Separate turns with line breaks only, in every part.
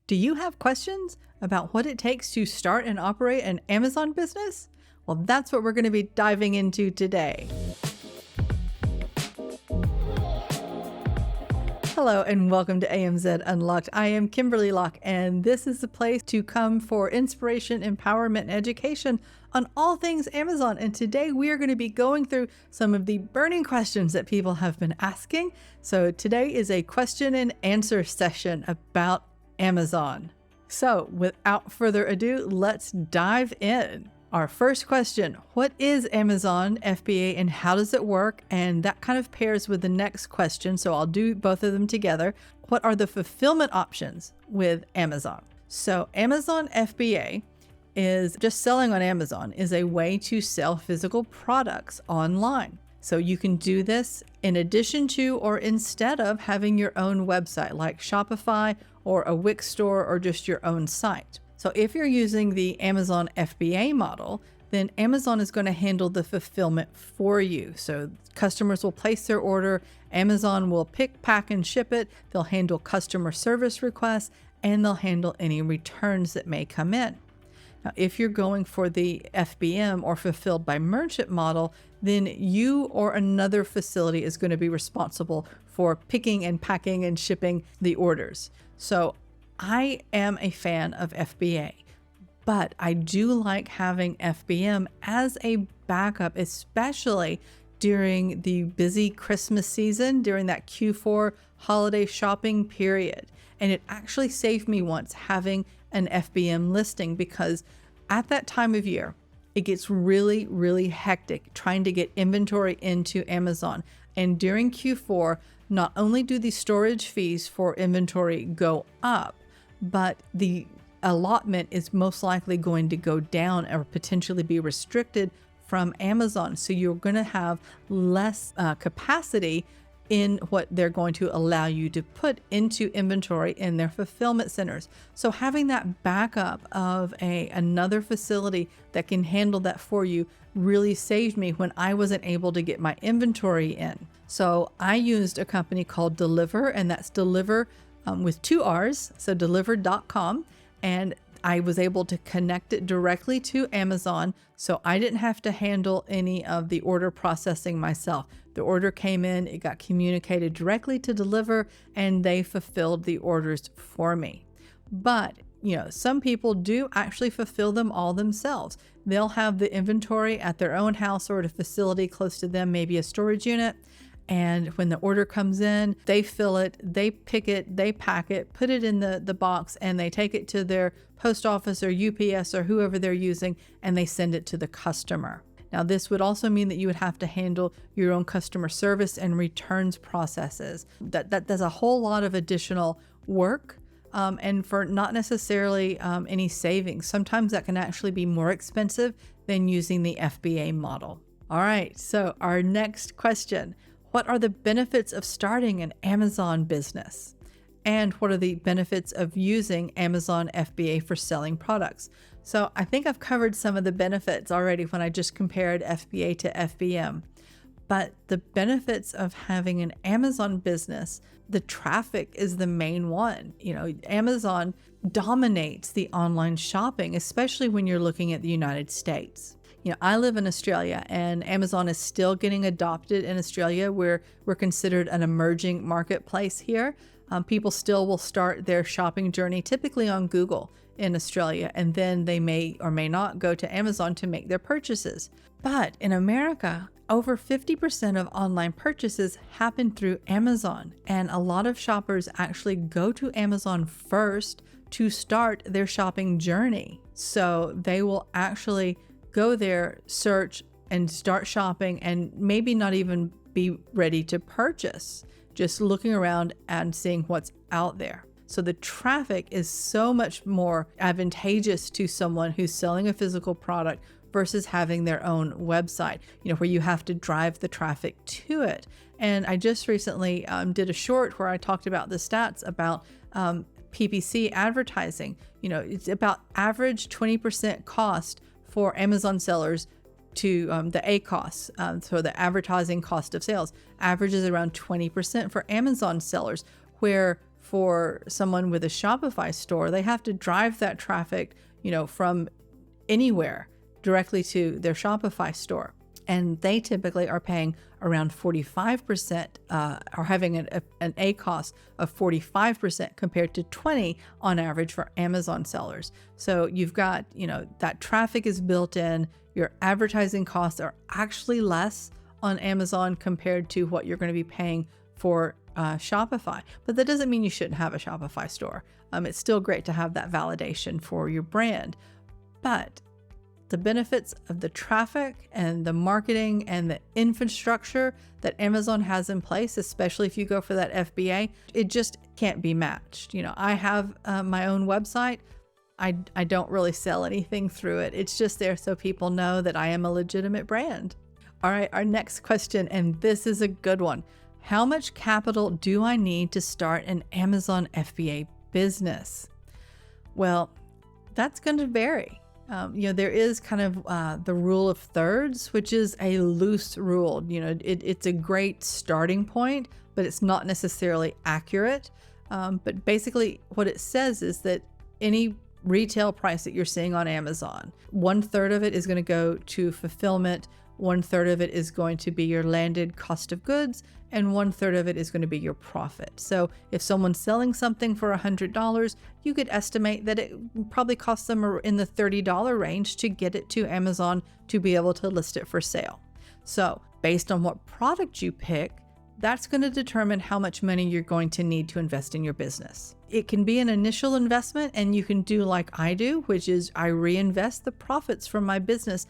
Do you have questions about what it takes to start and operate an Amazon business? Well, that's what we're going to be diving into today. Hello and welcome to AMZ Unlocked. I am Kimberly Locke, and this is the place to come for inspiration, empowerment, and education on all things Amazon. And today we are going to be going through some of the burning questions that people have been asking. So today is a question and answer session about Amazon. So without further ado, let's dive in. Our first question, what is Amazon FBA and how does it work? And that kind of pairs with the next question, so I'll do both of them together. What are the fulfillment options with Amazon? So Amazon FBA is just selling on Amazon is a way to sell physical products online. So you can do this in addition to or instead of having your own website like Shopify or a Wix store or just your own site. So if you're using the Amazon FBA model, then Amazon is going to handle the fulfillment for you. So customers will place their order, Amazon will pick, pack, and ship it. They'll handle customer service requests, and they'll handle any returns that may come in. Now, if you're going for the FBM or fulfilled by merchant model, then you or another facility is going to be responsible for picking and packing and shipping the orders. So I am a fan of FBA, but I do like having FBM as a backup, especially during the busy Christmas season, during that Q4 holiday shopping period. And it actually saved me once having an FBM listing because at that time of year, it gets really, really hectic trying to get inventory into Amazon. And during Q4, not only do the storage fees for inventory go up, but the allotment is most likely going to go down or potentially be restricted from Amazon. So you're going to have less capacity in what they're going to allow you to put into inventory in their fulfillment centers. So having that backup of another facility that can handle that for you really saved me when I wasn't able to get my inventory in. So I used a company called Deliver, and that's Deliver with 2 R's, so deliver.com, and I was able to connect it directly to Amazon, so I didn't have to handle any of the order processing myself. The order came in, it got communicated directly to Deliver, and they fulfilled the orders for me. But, some people do actually fulfill them all themselves. They'll have the inventory at their own house or at a facility close to them, maybe a storage unit. And when the order comes in, they fill it, they pick it, they pack it, put it in the box, and they take it to their post office or UPS or whoever they're using, and they send it to the customer. Now, this would also mean that you would have to handle your own customer service and returns processes. There's a whole lot of additional work and for not necessarily any savings. Sometimes that can actually be more expensive than using the FBA model. All right, so our next question. What are the benefits of starting an Amazon business? And what are the benefits of using Amazon FBA for selling products? So I think I've covered some of the benefits already when I just compared FBA to FBM. But the benefits of having an Amazon business, the traffic is the main one. Amazon dominates the online shopping, especially when you're looking at the United States. I live in Australia, and Amazon is still getting adopted in Australia, where we're considered an emerging marketplace here. People still will start their shopping journey typically on Google in Australia, and then they may or may not go to Amazon to make their purchases. But in America, over 50% of online purchases happen through Amazon, and a lot of shoppers actually go to Amazon first to start their shopping journey. So they will actually go there, search, and start shopping, and maybe not even be ready to purchase, just looking around and seeing what's out there. So the traffic is so much more advantageous to someone who's selling a physical product versus having their own website, where you have to drive the traffic to it. And I just recently did a short where I talked about the stats about PPC advertising. It's about average 20% cost for Amazon sellers to the ACoS, so the advertising cost of sales, averages around 20% for Amazon sellers, where for someone with a Shopify store, they have to drive that traffic, from anywhere directly to their Shopify store. And they typically are paying around 45%, or having an A cost of 45% compared to 20 on average for Amazon sellers. So you've got, that traffic is built in. Your advertising costs are actually less on Amazon compared to what you're going to be paying for Shopify. But that doesn't mean you shouldn't have a Shopify store. It's still great to have that validation for your brand. But the benefits of the traffic and the marketing and the infrastructure that Amazon has in place, especially if you go for that FBA, it just can't be matched. I have my own website. I don't really sell anything through it. It's just there so people know that I am a legitimate brand. All right, our next question, and this is a good one. How much capital do I need to start an Amazon FBA business? Well, that's going to vary. There is kind of the rule of thirds, which is a loose rule. It's a great starting point, but it's not necessarily accurate. But basically what it says is that any retail price that you're seeing on Amazon, 1/3 of it is going to go to fulfillment, 1/3 of it is going to be your landed cost of goods, and 1/3 of it is going to be your profit. So if someone's selling something for $100, you could estimate that it probably costs them in the $30 range to get it to Amazon to be able to list it for sale. So based on what product you pick, that's going to determine how much money you're going to need to invest in your business. It can be an initial investment, and you can do like I do, which is I reinvest the profits from my business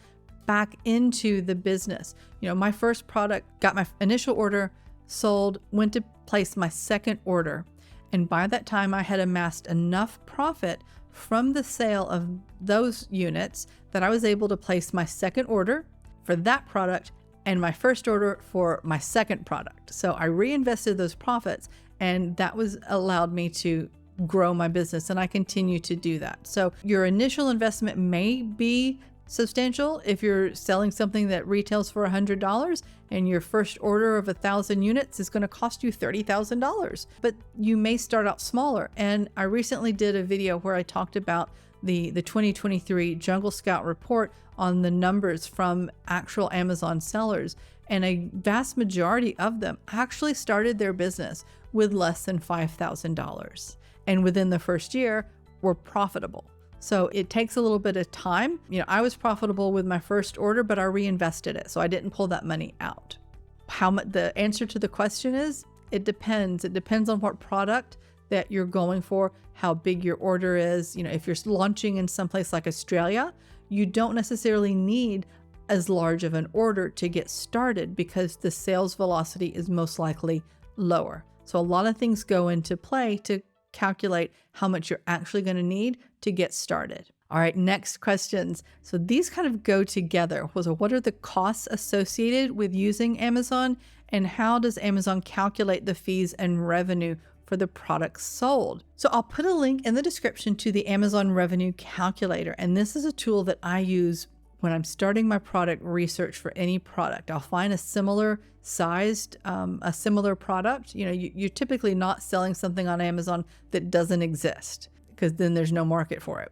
back into the business. My first product got my initial order, sold, went to place my second order. And by that time, I had amassed enough profit from the sale of those units that I was able to place my second order for that product and my first order for my second product. So I reinvested those profits, and that was allowed me to grow my business, and I continue to do that. So your initial investment may be substantial if you're selling something that retails for $100 and your first order of 1,000 units is going to cost you $30,000, but you may start out smaller. And I recently did a video where I talked about the 2023 Jungle Scout report on the numbers from actual Amazon sellers, and a vast majority of them actually started their business with less than $5,000, and within the first year were profitable. So it takes a little bit of time. I was profitable with my first order, but I reinvested it, so I didn't pull that money out. How much? The answer to the question is, it depends. It depends on what product that you're going for, how big your order is. If you're launching in someplace like Australia, you don't necessarily need as large of an order to get started because the sales velocity is most likely lower. So a lot of things go into play to calculate how much you're actually going to need to get started. All right, next questions. So these kind of go together. So what are the costs associated with using Amazon, and how does Amazon calculate the fees and revenue for the products sold? So I'll put a link in the description to the Amazon Revenue Calculator, and this is a tool that I use when I'm starting my product research for any product. I'll find a similar sized, a similar product. You're typically not selling something on Amazon that doesn't exist, because then there's no market for it.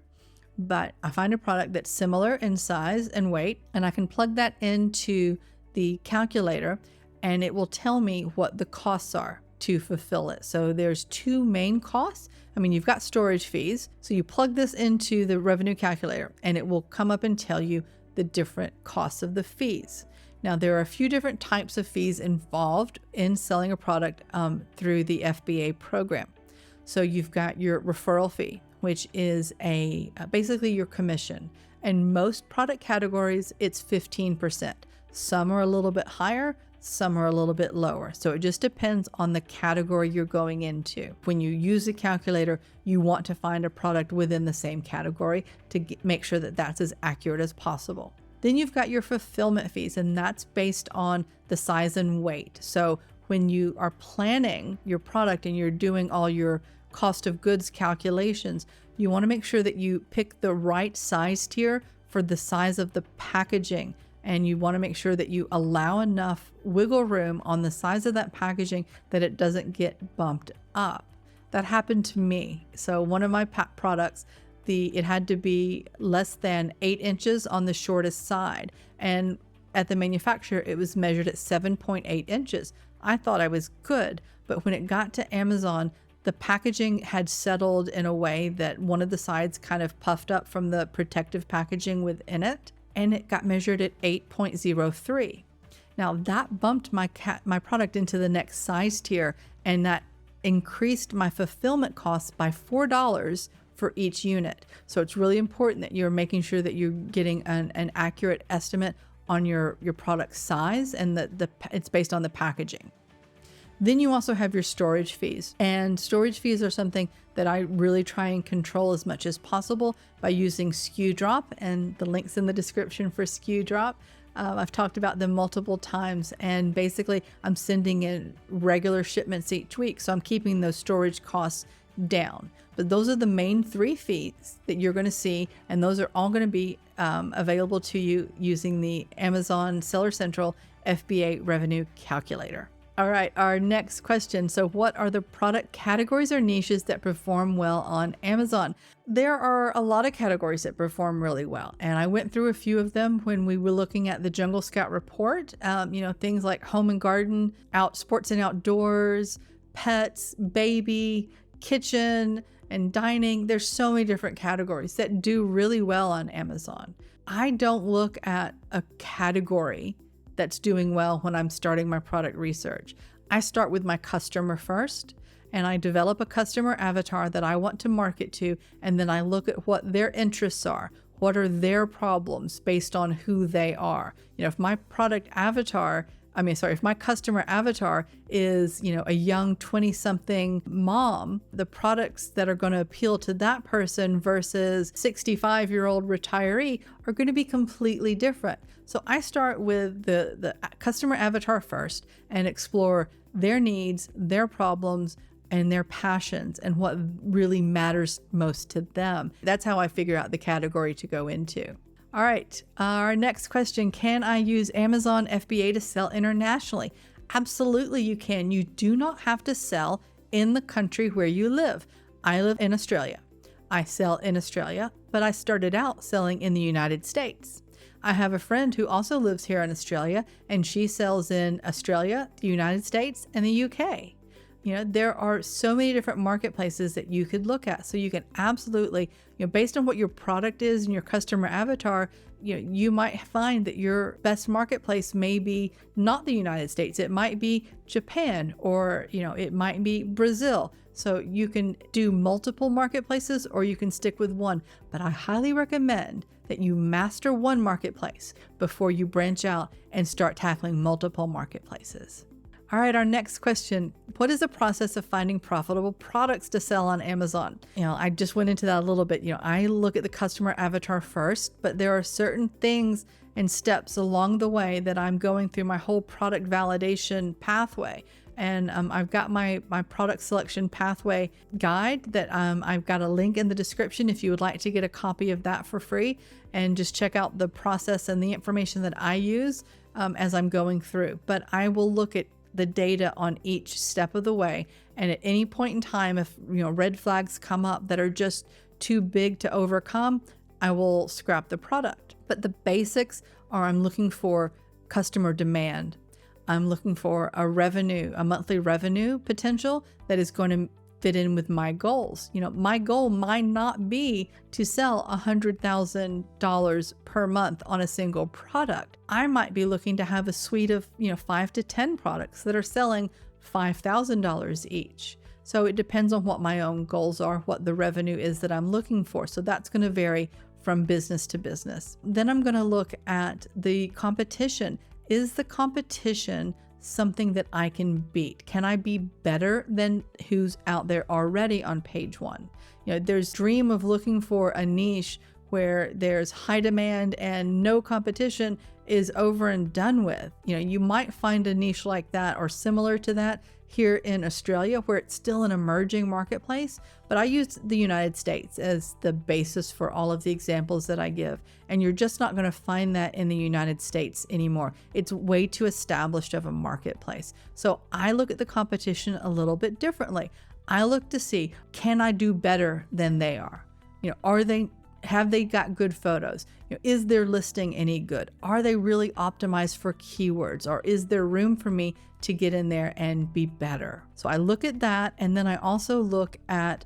But I find a product that's similar in size and weight, and I can plug that into the calculator, and it will tell me what the costs are to fulfill it. So there's two main costs. You've got storage fees. So you plug this into the revenue calculator, and it will come up and tell you the different costs of the fees. Now, there are a few different types of fees involved in selling a product through the FBA program. So you've got your referral fee, which is basically your commission. And most product categories, it's 15%. Some are a little bit higher, some are a little bit lower. So it just depends on the category you're going into. When you use a calculator, you want to find a product within the same category to make sure that that's as accurate as possible. Then you've got your fulfillment fees, and that's based on the size and weight. So when you are planning your product and you're doing all your cost of goods calculations, you want to make sure that you pick the right size tier for the size of the packaging. And you want to make sure that you allow enough wiggle room on the size of that packaging that it doesn't get bumped up. That happened to me. So one of my products, it had to be less than 8 inches on the shortest side. And at the manufacturer, it was measured at 7.8 inches. I thought I was good, but when it got to Amazon, the packaging had settled in a way that one of the sides kind of puffed up from the protective packaging within it, and it got measured at 8.03. Now that bumped my product into the next size tier, and that increased my fulfillment costs by $4 for each unit. So it's really important that you're making sure that you're getting an accurate estimate on your product size, and that it's based on the packaging. Then you also have your storage fees, and storage fees are something that I really try and control as much as possible by using SKUdrop, and the link's in the description for SKUdrop. I've talked about them multiple times, and basically I'm sending in regular shipments each week, so I'm keeping those storage costs down. But those are the main 3 fees that you're going to see, and those are all going to be available to you using the Amazon Seller Central FBA Revenue Calculator. All right, our next question. So what are the product categories or niches that perform well on Amazon? There are a lot of categories that perform really well, and I went through a few of them when we were looking at the Jungle Scout report. Things like home and garden, sports and outdoors, pets, baby, kitchen, and dining. There's so many different categories that do really well on Amazon. I don't look at a category that's doing well when I'm starting my product research. I start with my customer first, and I develop a customer avatar that I want to market to, and then I look at what their interests are. What are their problems based on who they are? If my if my customer avatar is, a young 20-something mom, the products that are going to appeal to that person versus 65-year-old retiree are going to be completely different. So I start with the customer avatar first and explore their needs, their problems, and their passions, and what really matters most to them. That's how I figure out the category to go into. All right, our next question, can I use Amazon FBA to sell internationally? Absolutely you can. You do not have to sell in the country where you live. I live in Australia. I sell in Australia, but I started out selling in the United States. I have a friend who also lives here in Australia, and she sells in Australia, the United States, and the UK. There are so many different marketplaces that you could look at. So you can absolutely, based on what your product is and your customer avatar, you might find that your best marketplace may be not the United States. It might be Japan, or, it might be Brazil. So you can do multiple marketplaces, or you can stick with one. But I highly recommend that you master one marketplace before you branch out and start tackling multiple marketplaces. All right, our next question. What is the process of finding profitable products to sell on Amazon? I just went into that a little bit. I look at the customer avatar first, but there are certain things and steps along the way that I'm going through my whole product validation pathway. And I've got my product selection pathway guide that I've got a link in the description if you would like to get a copy of that for free, and just check out the process and the information that I use as I'm going through. But I will look at the data on each step of the way, and at any point in time, if red flags come up that are just too big to overcome, I will scrap the product. But the basics are, I'm looking for customer demand. I'm looking for a monthly revenue potential that is going to fit in with my goals. My goal might not be to sell $100,000 per month on a single product. I might be looking to have a suite of 5 to 10 products that are selling $5,000 each. So it depends on what my own goals are, what the revenue is that I'm looking for. So that's going to vary from business to business. Then I'm going to look at the competition. Is the competition something that I can beat? Can I be better than who's out there already on page one? There's dream of looking for a niche where there's high demand and no competition is over and done with. You might find a niche like that or similar to that here in Australia, where it's still an emerging marketplace, but I use the United States as the basis for all of the examples that I give. And you're just not going to find that in the United States anymore. It's way too established of a marketplace. So I look at the competition a little bit differently. I look to see, can I do better than they are? Have they got good photos? Is their listing any good? Are they really optimized for keywords? Or is there room for me to get in there and be better? So I look at that, and then I also look at,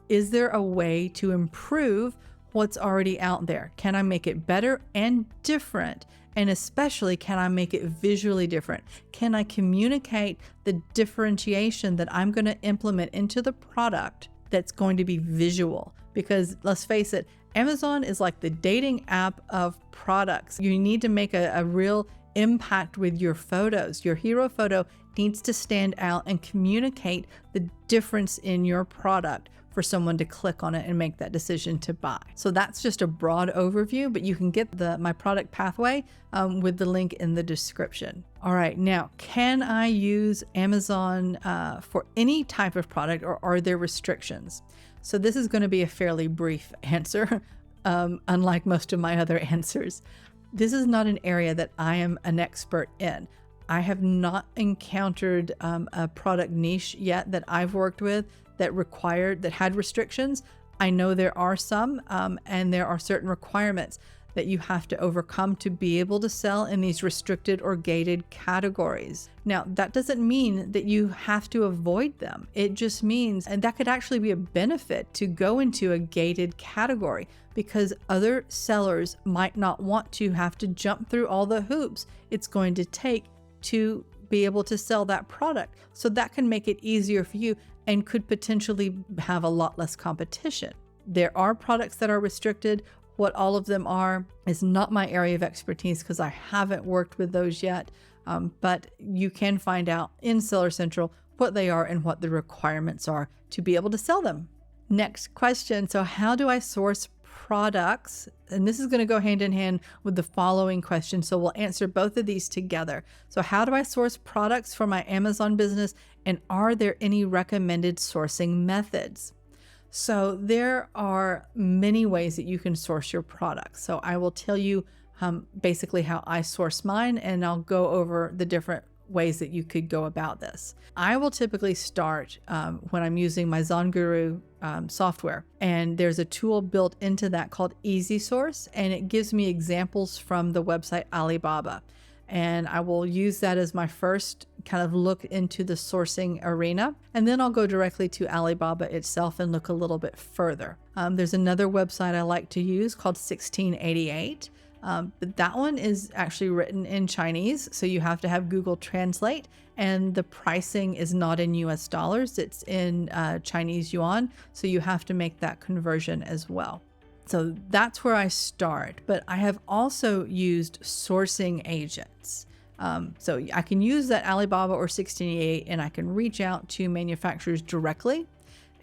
is there a way to improve what's already out there? Can I make it better and different? And especially, can I make it visually different? Can I communicate the differentiation that I'm going to implement into the product that's going to be visual? Because let's face it, Amazon is like the dating app of products. You need to make a real impact with your photos. Your hero photo needs to stand out and communicate the difference in your product for someone to click on it and make that decision to buy. So that's just a broad overview, but you can get my product pathway with the link in the description. All right, now, can I use Amazon for any type of product, or are there restrictions? So this is going to be a fairly brief answer, unlike most of my other answers. This is not an area that I am an expert in. I have not encountered a product niche yet that I've worked with that had restrictions. I know there are some, and there are certain requirements that you have to overcome to be able to sell in these restricted or gated categories. Now, that doesn't mean that you have to avoid them. It just means, and that could actually be a benefit to go into a gated category, because other sellers might not want to have to jump through all the hoops it's going to take to be able to sell that product. So that can make it easier for you and could potentially have a lot less competition. There are products that are restricted. What all of them are is not my area of expertise because I haven't worked with those yet, but you can find out in Seller Central what they are and what the requirements are to be able to sell them. Next question. So how do I source products? And this is going to go hand in hand with the following question. So we'll answer both of these together. So how do I source products for my Amazon business? And are there any recommended sourcing methods? So there are many ways that you can source your products. So I will tell you basically how I source mine, and I'll go over the different ways that you could go about this. I will typically start when I'm using my ZonGuru software, and there's a tool built into that called Easy Source, and it gives me examples from the website Alibaba. And I will use that as my first kind of look into the sourcing arena. And then I'll go directly to Alibaba itself and look a little bit further. There's another website I like to use called 1688. But that one is actually written in Chinese, so you have to have Google Translate, and the pricing is not in US dollars, it's in Chinese yuan, so you have to make that conversion as well. So that's where I start, but I have also used sourcing agents. So I can use that Alibaba or 1688, and I can reach out to manufacturers directly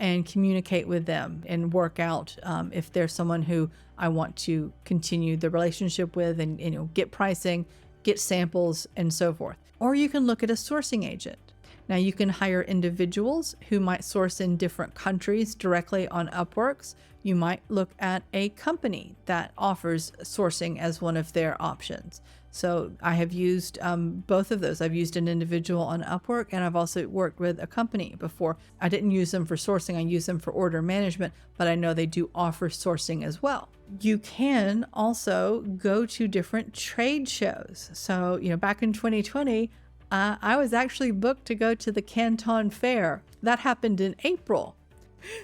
and communicate with them and work out if there's someone who I want to continue the relationship with, and get pricing, get samples, and so forth. Or you can look at a sourcing agent. Now you can hire individuals who might source in different countries directly on Upworks. You might look at a company that offers sourcing as one of their options. So I have used both of those. I've used an individual on Upwork, and I've also worked with a company before. I didn't use them for sourcing, I used them for order management, but I know they do offer sourcing as well. You can also go to different trade shows. So, back in 2020, I was actually booked to go to the Canton Fair. That happened in April.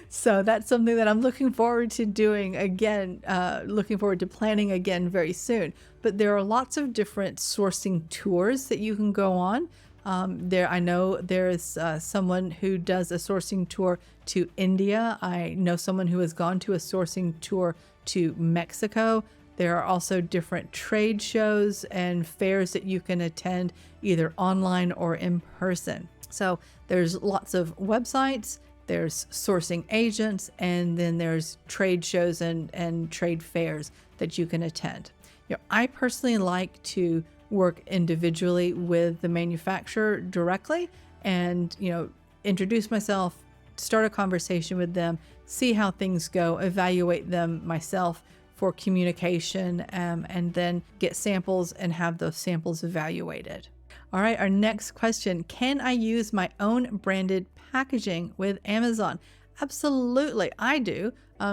So that's something that I'm looking forward to doing again, looking forward to planning again very soon. But there are lots of different sourcing tours that you can go on. I know there's someone who does a sourcing tour to India. I know someone who has gone to a sourcing tour to Mexico. There are also different trade shows and fairs that you can attend either online or in person. So there's lots of websites, there's sourcing agents, and then there's trade shows and trade fairs that you can attend. I personally like to work individually with the manufacturer directly and, introduce myself, start a conversation with them, see how things go, evaluate them myself for communication, and then get samples and have those samples evaluated. All right, our next question. Can I use my own branded packaging with Amazon? Absolutely, I do.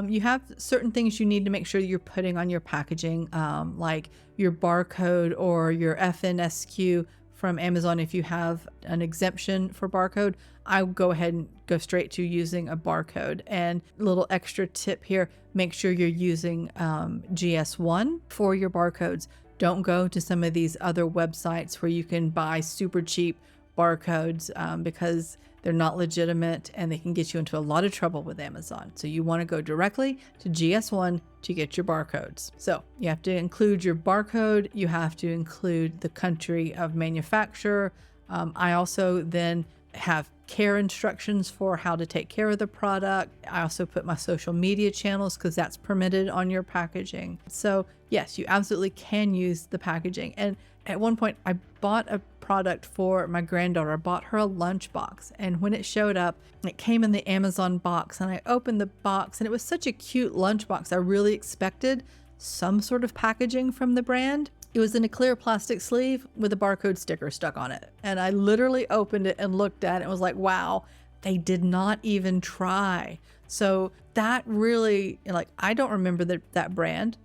You have certain things you need to make sure you're putting on your packaging, like your barcode or your FNSQ from Amazon. If you have an exemption for barcode, I go ahead and go straight to using a barcode. And a little extra tip here, make sure you're using GS1 for your barcodes. Don't go to some of these other websites where you can buy super cheap barcodes because they're not legitimate and they can get you into a lot of trouble with Amazon. So you want to go directly to GS1 to get your barcodes. So you have to include your barcode. You have to include the country of manufacturer. I also then have care instructions for how to take care of the product. I also put my social media channels because that's permitted on your packaging. So yes, you absolutely can use the packaging. And at one point I bought a product for my granddaughter. I bought her a lunchbox, and when it showed up, it came in the Amazon box, and I opened the box and it was such a cute lunchbox. I really expected some sort of packaging from the brand. It was in a clear plastic sleeve with a barcode sticker stuck on it. And I literally opened it and looked at it and was like, wow, they did not even try. So that really, like, I don't remember that brand.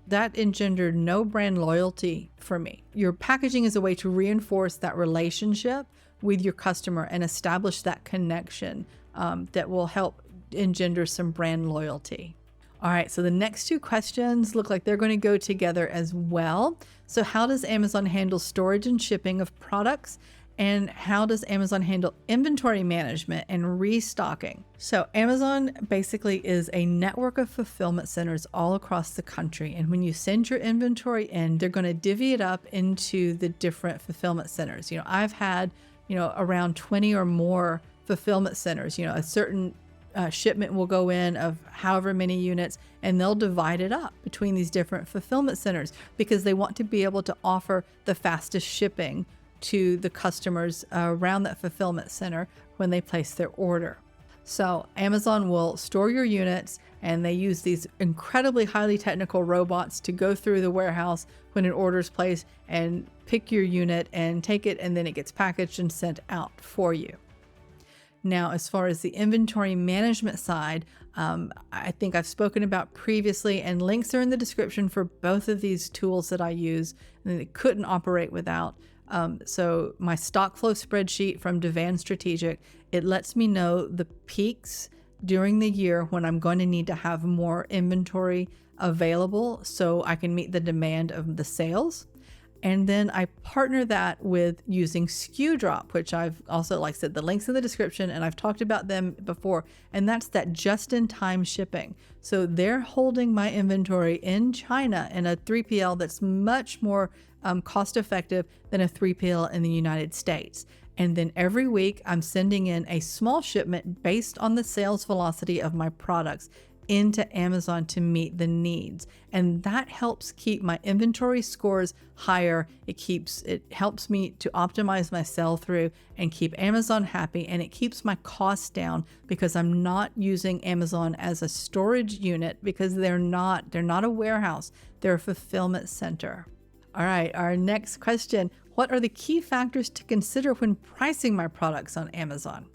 That engendered no brand loyalty for me. Your packaging is a way to reinforce that relationship with your customer and establish that connection that will help engender some brand loyalty. All right, so the next two questions look like they're going to go together as well. So how does Amazon handle storage and shipping of products? And how does Amazon handle inventory management and restocking? So Amazon basically is a network of fulfillment centers all across the country. And when you send your inventory in, they're going to divvy it up into the different fulfillment centers. I've had, around 20 or more fulfillment centers. A certain shipment will go in of however many units, and they'll divide it up between these different fulfillment centers because they want to be able to offer the fastest shipping to the customers around that fulfillment center when they place their order. So Amazon will store your units, and they use these incredibly highly technical robots to go through the warehouse when an order is placed and pick your unit and take it, and then it gets packaged and sent out for you. Now, as far as the inventory management side, I think I've spoken about previously, and links are in the description for both of these tools that I use and they couldn't operate without. So my stock flow spreadsheet from Davan Strategic, it lets me know the peaks during the year when I'm going to need to have more inventory available so I can meet the demand of the sales. And then I partner that with using SKUdrop, which I've also, like I said, the links in the description, and I've talked about them before, and that's that just-in-time shipping. So they're holding my inventory in China in a 3PL that's much more cost-effective than a 3PL in the United States. And then every week I'm sending in a small shipment based on the sales velocity of my products into Amazon to meet the needs. And that helps keep my inventory scores higher. It helps me to optimize my sell through and keep Amazon happy, and it keeps my costs down because I'm not using Amazon as a storage unit because they're not a warehouse, they're a fulfillment center. All right, our next question. What are the key factors to consider when pricing my products on Amazon?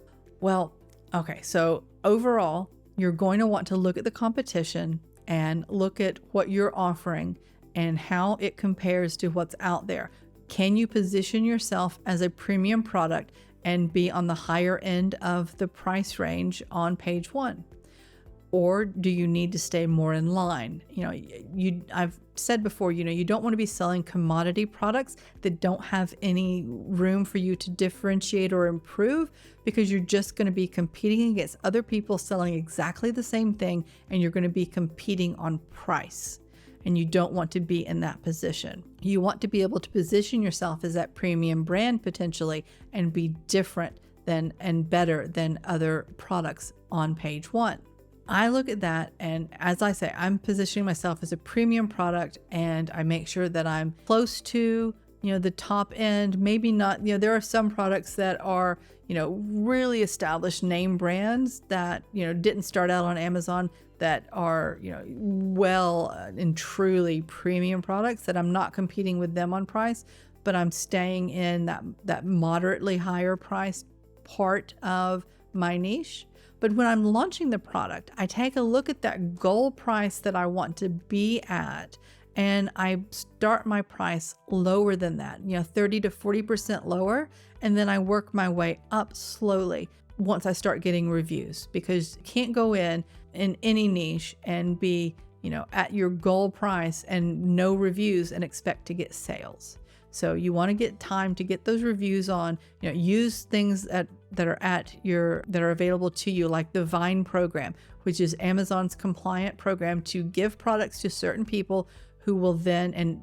Well, okay, so overall, you're going to want to look at the competition and look at what you're offering and how it compares to what's out there. Can you position yourself as a premium product and be on the higher end of the price range on page 1? Or do you need to stay more in line? I've said before, you don't want to be selling commodity products that don't have any room for you to differentiate or improve, because you're just going to be competing against other people selling exactly the same thing, and you're going to be competing on price. And you don't want to be in that position. You want to be able to position yourself as that premium brand potentially and be different than and better than other products on page 1. I look at that, and as I say, I'm positioning myself as a premium product, and I make sure that I'm close to, the top end. Maybe not, there are some products that are, really established name brands that, didn't start out on Amazon, that are, well and truly premium products that I'm not competing with them on price, but I'm staying in that moderately higher price part of my niche. But when I'm launching the product, I take a look at that goal price that I want to be at, and I start my price lower than that, 30 to 40% lower. And then I work my way up slowly once I start getting reviews, because you can't go in any niche and be, at your goal price and no reviews and expect to get sales. So you want to get time to get those reviews on, use things that are available to you, like the Vine program, which is Amazon's compliant program to give products to certain people who will then,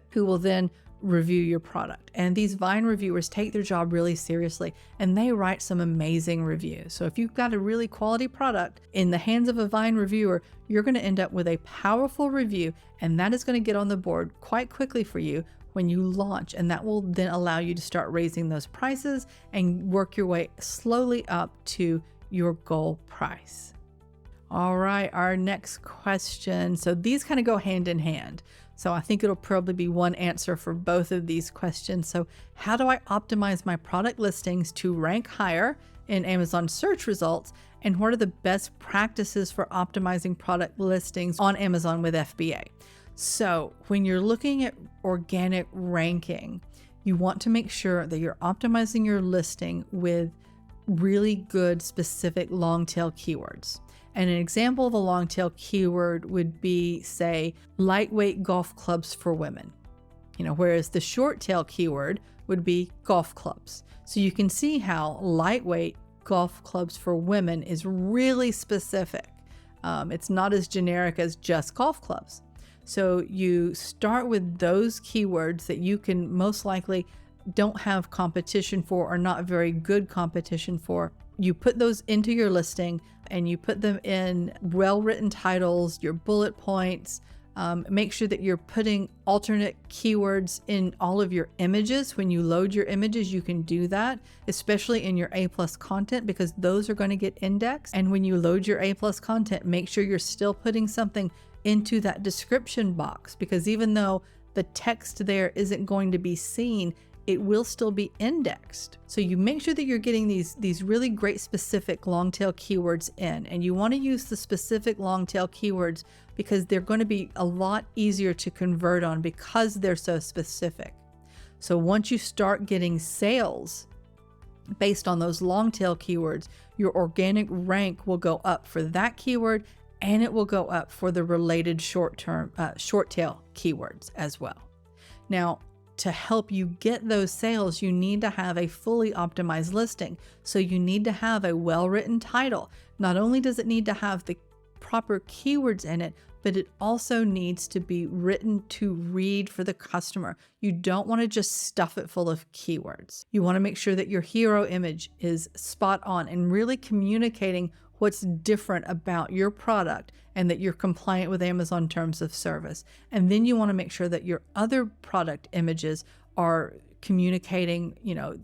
who will then review your product. And these Vine reviewers take their job really seriously, and they write some amazing reviews. So if you've got a really quality product in the hands of a Vine reviewer, you're going to end up with a powerful review, and that is going to get on the board quite quickly for you when you launch, and that will then allow you to start raising those prices and work your way slowly up to your goal price. All right, our next question. So these kind of go hand in hand. So I think it'll probably be one answer for both of these questions. So how do I optimize my product listings to rank higher in Amazon search results? And what are the best practices for optimizing product listings on Amazon with FBA? So when you're looking at organic ranking, you want to make sure that you're optimizing your listing with really good specific long tail keywords. And an example of a long tail keyword would be, say, lightweight golf clubs for women, whereas the short tail keyword would be golf clubs. So you can see how lightweight golf clubs for women is really specific. It's not as generic as just golf clubs. So you start with those keywords that you can most likely don't have competition for or not very good competition for. You put those into your listing and you put them in well-written titles, your bullet points. Make sure that you're putting alternate keywords in all of your images. When you load your images, you can do that, especially in your A+ content, because those are going to get indexed. And when you load your A+ content, make sure you're still putting something into that description box, because even though the text there isn't going to be seen, it will still be indexed. So you make sure that you're getting these really great specific long tail keywords in, and you want to use the specific long tail keywords because they're going to be a lot easier to convert on because they're so specific. So once you start getting sales based on those long tail keywords, your organic rank will go up for that keyword, and it will go up for the related short tail keywords as well. Now, to help you get those sales, you need to have a fully optimized listing. So you need to have a well-written title. Not only does it need to have the proper keywords in it, but it also needs to be written to read for the customer. You don't want to just stuff it full of keywords. You want to make sure that your hero image is spot on and really communicating what's different about your product and that you're compliant with Amazon terms of service. And then you want to make sure that your other product images are communicating,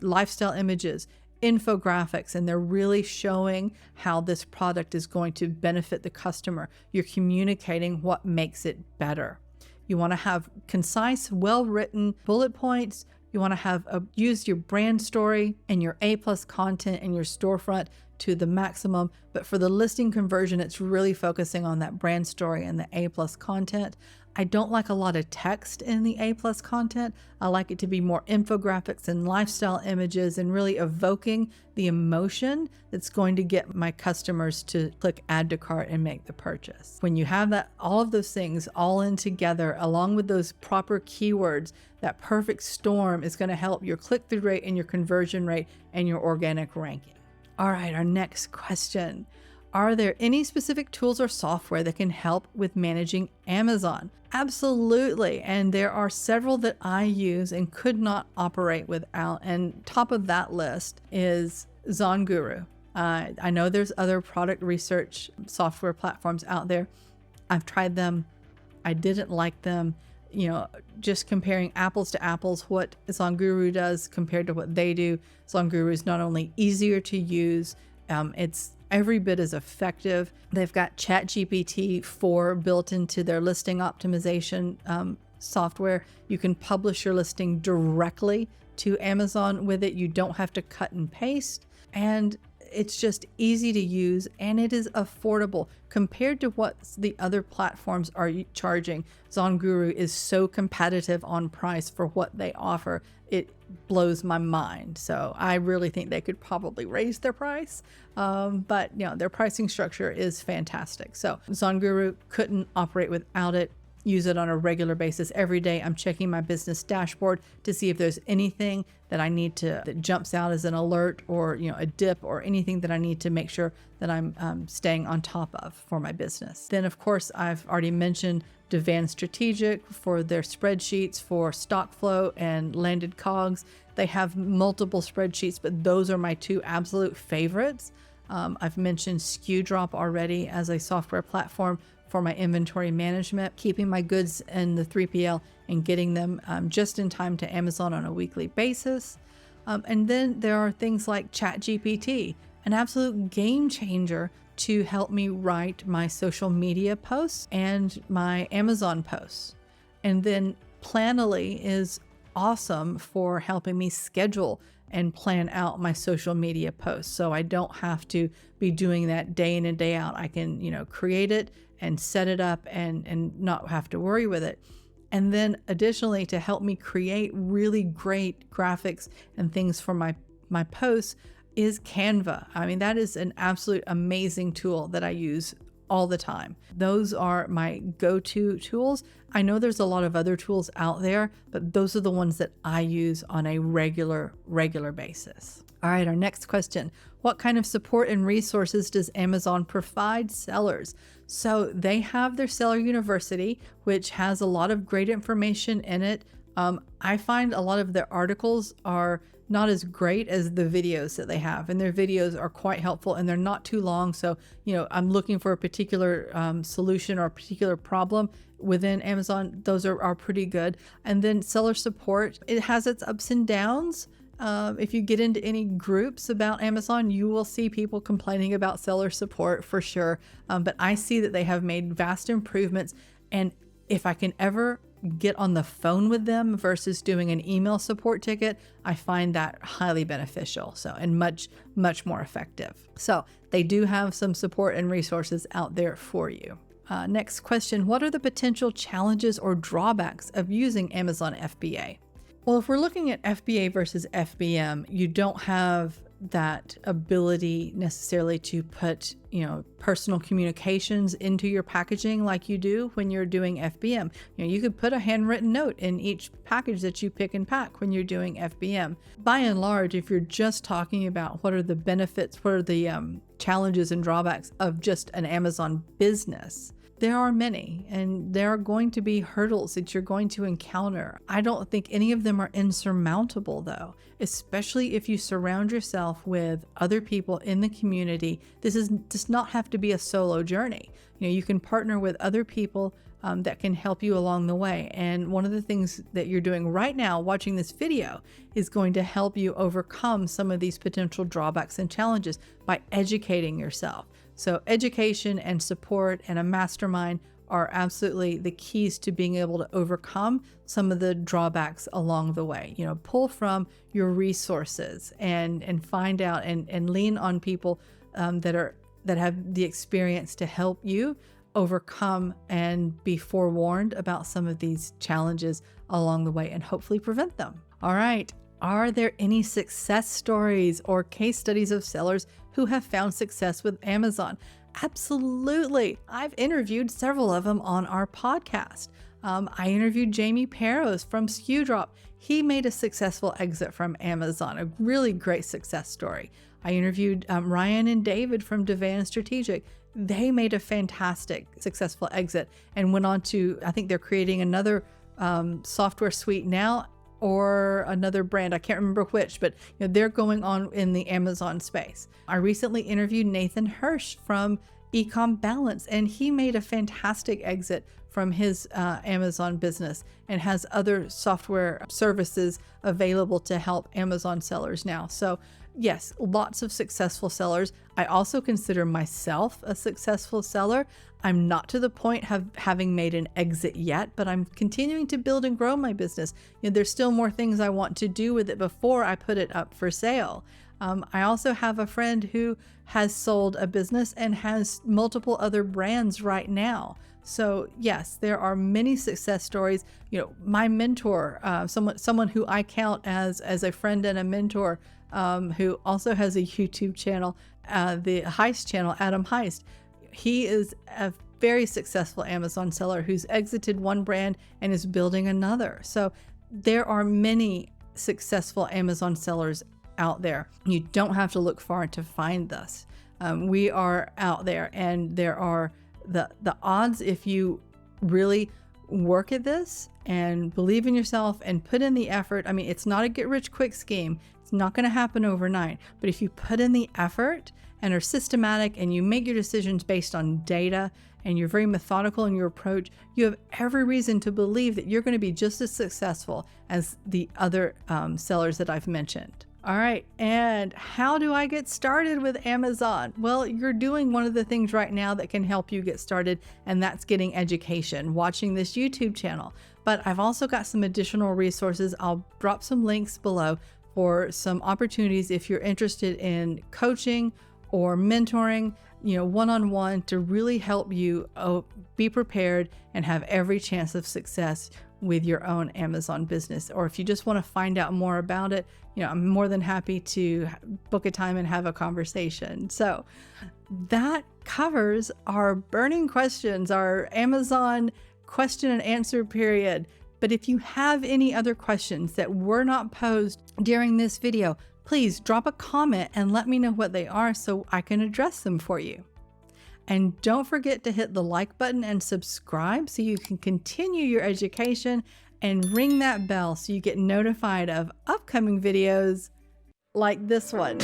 lifestyle images, infographics, and they're really showing how this product is going to benefit the customer. You're communicating what makes it better. You want to have concise, well-written bullet points. You want to have use your brand story and your A+ content and your storefront to the maximum. But for the listing conversion, it's really focusing on that brand story and the A+ content. I don't like a lot of text in the A+ content. I like it to be more infographics and lifestyle images and really evoking the emotion that's going to get my customers to click add to cart and make the purchase. When you have that, all of those things all in together, along with those proper keywords, that perfect storm is going to help your click-through rate and your conversion rate and your organic ranking. All right, our next question. Are there any specific tools or software that can help with managing Amazon? Absolutely. And there are several that I use and could not operate without. And top of that list is ZonGuru. I know there's other product research software platforms out there. I've tried them. I didn't like them. Just comparing apples to apples, what ZonGuru does compared to what they do. ZonGuru is not only easier to use, it's every bit as effective. They've got ChatGPT 4 built into their listing optimization software. You can publish your listing directly to Amazon with it. You don't have to cut and paste, and it's just easy to use, and it is affordable compared to what the other platforms are charging. ZonGuru is so competitive on price for what they offer. It blows my mind. So I really think they could probably raise their price. But their pricing structure is fantastic. So ZonGuru couldn't operate without it. Use it on a regular basis every day. I'm checking my business dashboard to see if there's anything that I need to, that jumps out as an alert, or a dip, or anything that I need to make sure that I'm staying on top of for my business. Then of course, I've already mentioned Davan Strategic for their spreadsheets for stock flow and landed COGS. They have multiple spreadsheets, but those are my two absolute favorites. I've mentioned SKUdrop already as a software platform for my inventory management, keeping my goods in the 3PL and getting them just in time to Amazon on a weekly basis. And then there are things like ChatGPT, an absolute game changer to help me write my social media posts and my Amazon posts. And then Planoly is awesome for helping me schedule and plan out my social media posts. So I don't have to be doing that day in and day out. I can, create it and set it up and not have to worry with it. And then additionally, to help me create really great graphics and things for my posts is Canva. I mean, that is an absolute amazing tool that I use all the time. Those are my go-to tools. I know there's a lot of other tools out there, but those are the ones that I use on a regular basis. All right, our next question. What kind of support and resources does Amazon provide sellers? So they have their Seller University, which has a lot of great information in it. I find a lot of their articles are not as great as the videos that they have, and their videos are quite helpful and they're not too long. So, I'm looking for a particular solution or a particular problem within Amazon. Those are pretty good. And then seller support, it has its ups and downs. If you get into any groups about Amazon, you will see people complaining about seller support for sure. But I see that they have made vast improvements. And if I can ever get on the phone with them versus doing an email support ticket, I find that highly beneficial. And much, much more effective. So they do have some support and resources out there for you. Next question. What are the potential challenges or drawbacks of using Amazon FBA? Well, if we're looking at FBA versus FBM, you don't have that ability necessarily to put, personal communications into your packaging like you do when you're doing FBM. You could put a handwritten note in each package that you pick and pack when you're doing FBM. By and large, if you're just talking about what are the benefits, what are the challenges and drawbacks of just an Amazon business, there are many, and there are going to be hurdles that you're going to encounter. I don't think any of them are insurmountable though, especially if you surround yourself with other people in the community. This does not have to be a solo journey. You can partner with other people that can help you along the way. And one of the things that you're doing right now, watching this video, is going to help you overcome some of these potential drawbacks and challenges by educating yourself. So education and support and a mastermind are absolutely the keys to being able to overcome some of the drawbacks along the way. Pull from your resources and find out and lean on people that have the experience to help you overcome and be forewarned about some of these challenges along the way and hopefully prevent them. All right. Are there any success stories or case studies of sellers who have found success with Amazon? Absolutely. I've interviewed several of them on our podcast. I interviewed Jamie Peros from SKUdrop. He made a successful exit from Amazon, a really great success story. I interviewed Ryan and David from Davan Strategic. They made a fantastic, successful exit and went on to, I think they're creating another software suite now, or another brand. I can't remember which, but they're going on in the Amazon space. I recently interviewed Nathan Hirsch from Ecom Balance, and he made a fantastic exit from his Amazon business and has other software services available to help Amazon sellers now. So yes, lots of successful sellers. I also consider myself a successful seller. I'm not to the point of having made an exit yet, but I'm continuing to build and grow my business. There's still more things I want to do with it before I put it up for sale. I also have a friend who has sold a business and has multiple other brands right now. So yes, there are many success stories. My mentor, someone who I count as a friend and a mentor, who also has a YouTube channel, the Heist channel, Adam Heist. He is a very successful Amazon seller who's exited one brand and is building another. So there are many successful Amazon sellers out there. You don't have to look far to find this. We are out there, and there are the odds, if you really work at this and believe in yourself and put in the effort. I mean, it's not a get rich quick scheme. It's not going to happen overnight, but if you put in the effort and are systematic and you make your decisions based on data and you're very methodical in your approach, you have every reason to believe that you're going to be just as successful as the other sellers that I've mentioned. All right, and how do I get started with Amazon? Well, you're doing one of the things right now that can help you get started, and that's getting education, watching this YouTube channel. But I've also got some additional resources. I'll drop some links below for some opportunities if you're interested in coaching or mentoring, one-on-one, to really help you be prepared and have every chance of success with your own Amazon business. Or if you just want to find out more about it, I'm more than happy to book a time and have a conversation. So that covers our burning questions, our Amazon question and answer period. But if you have any other questions that were not posed during this video, please drop a comment and let me know what they are so I can address them for you. And don't forget to hit the like button and subscribe so you can continue your education, and ring that bell so you get notified of upcoming videos like this one.